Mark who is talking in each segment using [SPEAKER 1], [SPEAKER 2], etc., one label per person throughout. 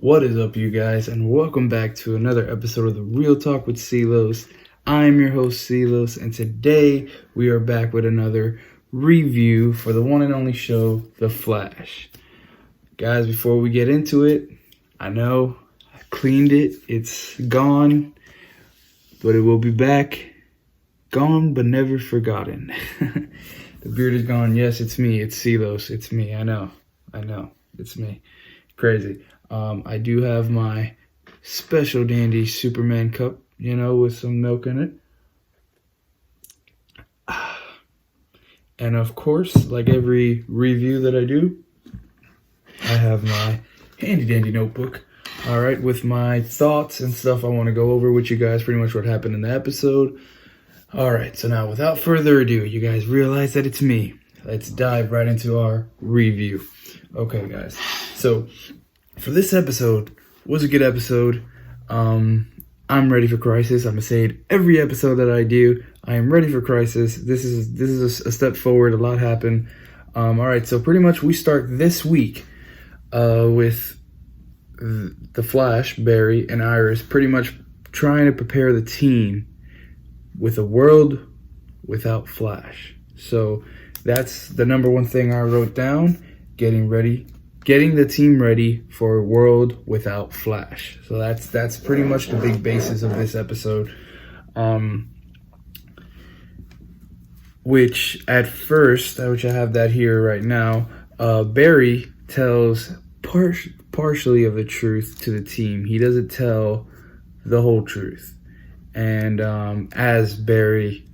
[SPEAKER 1] What is up, you guys, and welcome back to another episode of the Real Talk with Celos. I'm your host, Celos, and today we are back with another review for the one and only show, The Flash. Guys, before we get into it, I know I cleaned it, it's gone, but it will be back. Gone, but never forgotten. The beard is gone. Yes, it's me. It's Celos. It's me. I know. It's me. Crazy. I do have my special dandy Superman cup, with some milk in it. And of course, like every review that I do, I have my handy dandy notebook. All right, with my thoughts and stuff I want to go over with you guys, pretty much what happened in the episode. All right, so now without further ado, you guys realize that it's me. Let's dive right into our review. Okay, guys. So for this episode, was a good episode. I'm ready for Crisis. I'm gonna say it every episode that I do. I am ready for Crisis. This is a step forward. A lot happened. All right, so pretty much we start this week with the Flash, Barry, and Iris pretty much trying to prepare the team with a world without Flash. So that's the number one thing I wrote down. Getting the team ready for a world without Flash. So that's pretty much the big basis of this episode. Which at first, which I have that here right now, Barry tells partially of the truth to the team. He doesn't tell the whole truth. And as Barry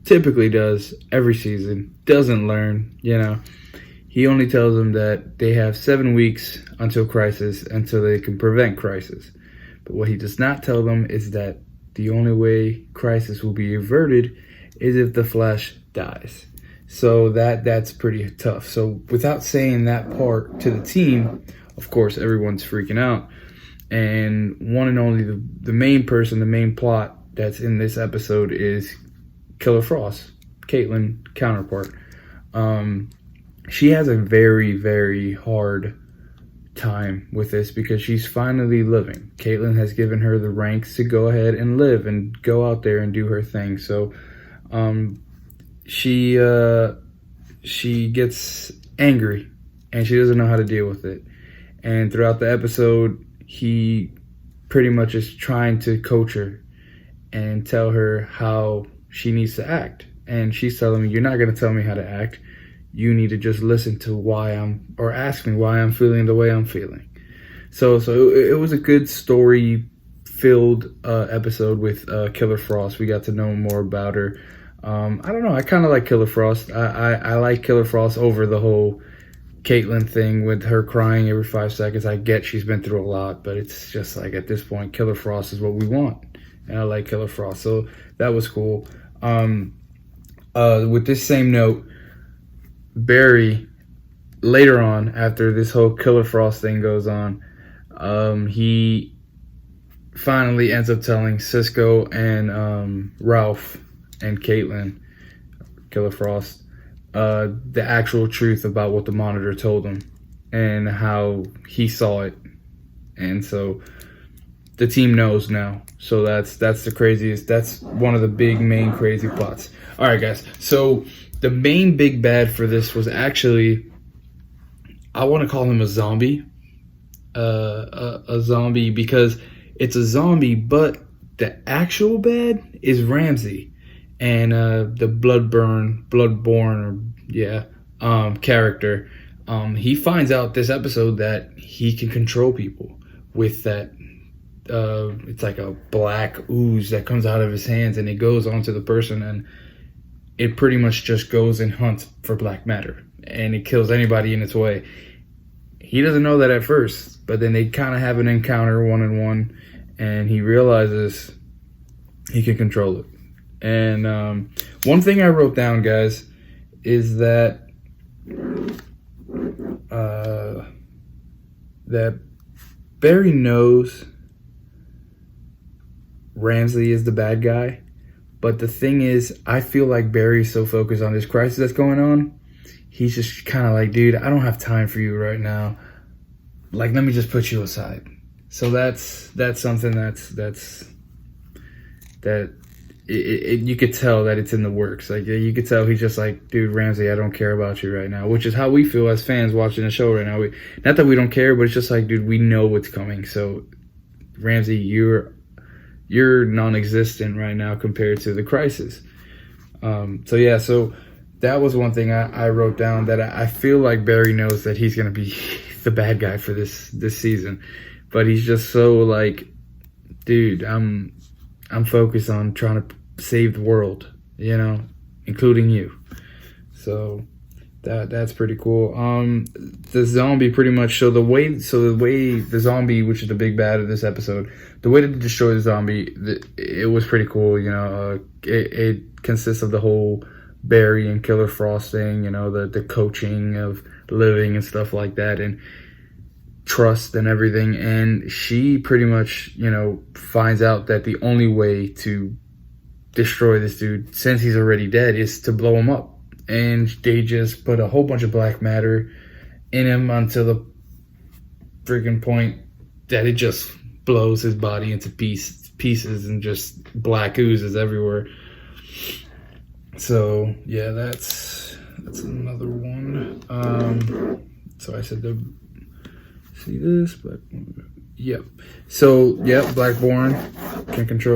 [SPEAKER 1] typically does every season, doesn't learn, He only tells them that they have 7 weeks until Crisis, until they can prevent Crisis. But what he does not tell them is that the only way Crisis will be averted is if the Flash dies. So that's pretty tough. So without saying that part to the team, of course, everyone's freaking out. And one and only the main person, the main plot that's in this episode is Killer Frost, Caitlin counterpart. She has a very, very hard time with this because she's finally living. Caitlin has given her the ranks to go ahead and live and go out there and do her thing. So she gets angry and she doesn't know how to deal with it. And throughout the episode, he pretty much is trying to coach her and tell her how she needs to act. And she's telling me, you're not going to tell me how to act. You need to just listen to ask me why I'm feeling the way I'm feeling. So it was a good story-filled episode with Killer Frost. We got to know more about her. I don't know. I kind of like Killer Frost. I like Killer Frost over the whole Caitlin thing with her crying every 5 seconds. I get she's been through a lot, but it's just like at this point, Killer Frost is what we want. And I like Killer Frost. So that was cool. With this same note, Barry, later on, after this whole Killer Frost thing goes on, he finally ends up telling Cisco and Ralph and Caitlin, Killer Frost, the actual truth about what the Monitor told him and how he saw it. And so the team knows now. So that's the craziest. That's one of the big main crazy plots. All right, guys. So the main big bad for this was actually, I want to call him a zombie. A zombie because it's a zombie, but the actual bad is Ramsey and the Bloodborne character. He finds out this episode that he can control people with that. It's like a black ooze that comes out of his hands and it goes onto the person, and it pretty much just goes and hunts for black matter and it kills anybody in its way. He doesn't know that at first, but then they kind of have an encounter one-on-one and he realizes he can control it. And one thing I wrote down, guys, is that that Barry knows Ramsey is the bad guy, but the thing is, I feel like Barry's so focused on this crisis that's going on, he's just kind of like, dude, I don't have time for you right now. like, let me just put you aside. So that's something that you could tell that it's in the works. Like, you could tell he's just like, dude, Ramsey, I don't care about you right now, which is how we feel as fans watching the show right now. Not that we don't care, but it's just like, dude, we know what's coming. So Ramsey, you're non-existent right now compared to the crisis. So that was one thing I wrote down, that I feel like Barry knows that he's going to be the bad guy for this season, but he's just so like, dude, I'm focused on trying to save the world, including you. So that's pretty cool. The zombie pretty much, so the way the zombie, which is the big bad of this episode, the way to destroy the zombie, it was pretty cool. It consists of the whole Barry and Killer Frost thing, the coaching of living and stuff like that, and trust and everything. And she pretty much, finds out that the only way to destroy this dude, since he's already dead, is to blow him up. And they just put a whole bunch of black matter in him until the freaking point that it just blows his body into pieces and just black oozes everywhere. So yeah, that's another one. So I said to see this, but yep. So yep, Blackborn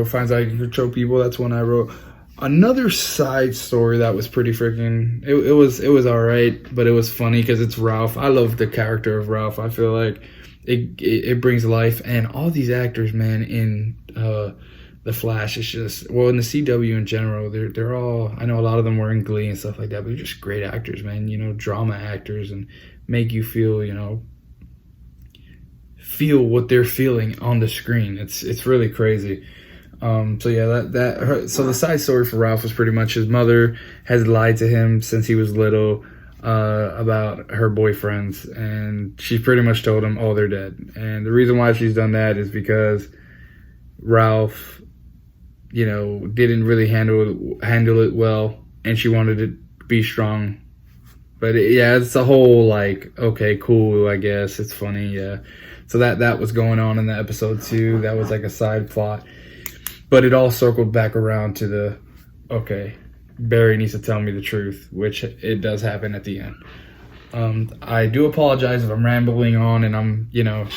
[SPEAKER 1] finds out he can control people. That's one I wrote. Another side story that was pretty freaking. It was all right, but it was funny because it's Ralph. I love the character of Ralph. I feel like it brings life, and all these actors, man, in the Flash, it's just, well, in the CW in general, they're all, I know a lot of them were in Glee and stuff like that, but they're just great actors, man. Drama actors, and make you feel what they're feeling on the screen. It's really crazy. So yeah, so the side story for Ralph was pretty much his mother has lied to him since he was little about her boyfriends, and she pretty much told him, oh, they're dead. And the reason why she's done that is because Ralph, didn't really handle it well, and she wanted to be strong. But it's a whole like, okay, cool, I guess it's funny, yeah. So that was going on in the episode too. That was like a side plot. But it all circled back around to okay, Barry needs to tell me the truth, which it does happen at the end. I do apologize if I'm rambling on and I'm,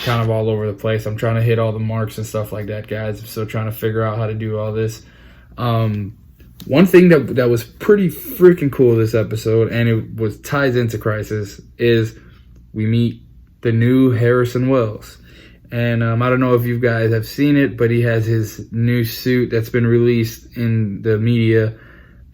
[SPEAKER 1] kind of all over the place. I'm trying to hit all the marks and stuff like that, guys. I'm still trying to figure out how to do all this. One thing that was pretty freaking cool this episode, and it ties into Crisis, is we meet the new Harrison Wells. And I don't know if you guys have seen it, but he has his new suit that's been released in the media,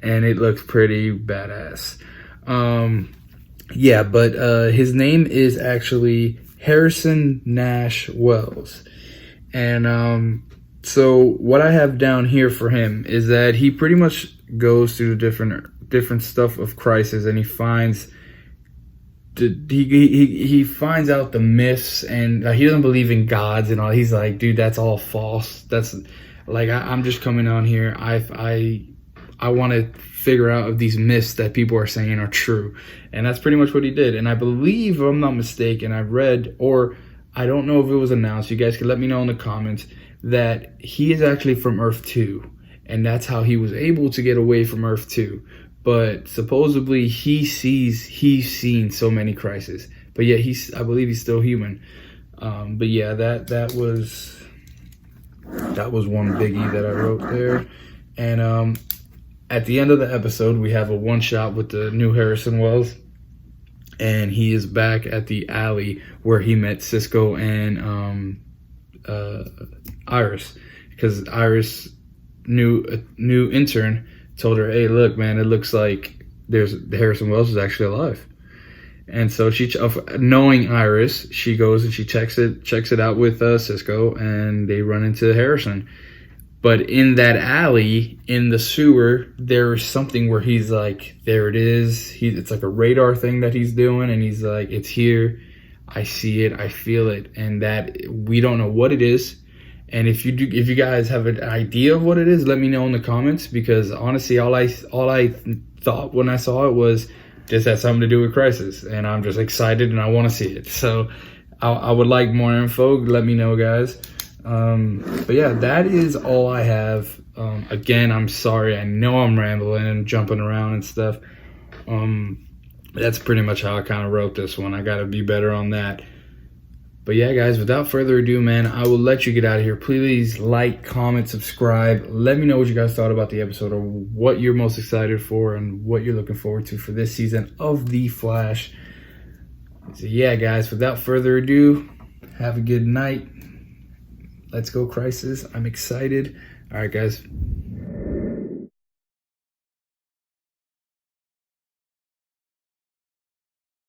[SPEAKER 1] and it looks pretty badass. But his name is actually Harrison Nash Wells. And so what I have down here for him is that he pretty much goes through the different stuff of Crisis, and he finds he finds out the myths, and he doesn't believe in gods and all. He's like, dude, that's all false. That's like, I'm just coming on here. I want to figure out if these myths that people are saying are true. And that's pretty much what he did. And I believe, if I'm not mistaken, I read, or I don't know if it was announced, you guys can let me know in the comments, that he is actually from Earth 2. And that's how he was able to get away from Earth 2. But supposedly he's seen so many crises. But yeah, I believe he's still human. But yeah, that was one biggie that I wrote there. And at the end of the episode, we have a one shot with the new Harrison Wells, and he is back at the alley where he met Cisco and Iris, because Iris, new intern, told her, hey, look, man, it looks like Harrison Wells is actually alive. And so knowing Iris, she goes and she checks it out with Cisco, and they run into Harrison. But in that alley, in the sewer, there's something where he's like, there it is. It's like a radar thing that he's doing, and he's like, it's here. I see it. I feel it. And that we don't know what it is. And if you guys have an idea of what it is, let me know in the comments, because honestly, all I thought when I saw it was this has something to do with Crisis, and I'm just excited and I want to see it. So I would like more info. Let me know, guys. But yeah, that is all I have. Again, I'm sorry. I know I'm rambling and jumping around and stuff. That's pretty much how I kind of wrote this one. I got to be better on that. But yeah, guys, without further ado, man, I will let you get out of here. Please like, comment, subscribe. Let me know what you guys thought about the episode, or what you're most excited for and what you're looking forward to for this season of The Flash. So yeah, guys, without further ado, have a good night. Let's go, Crisis. I'm excited. All right, guys.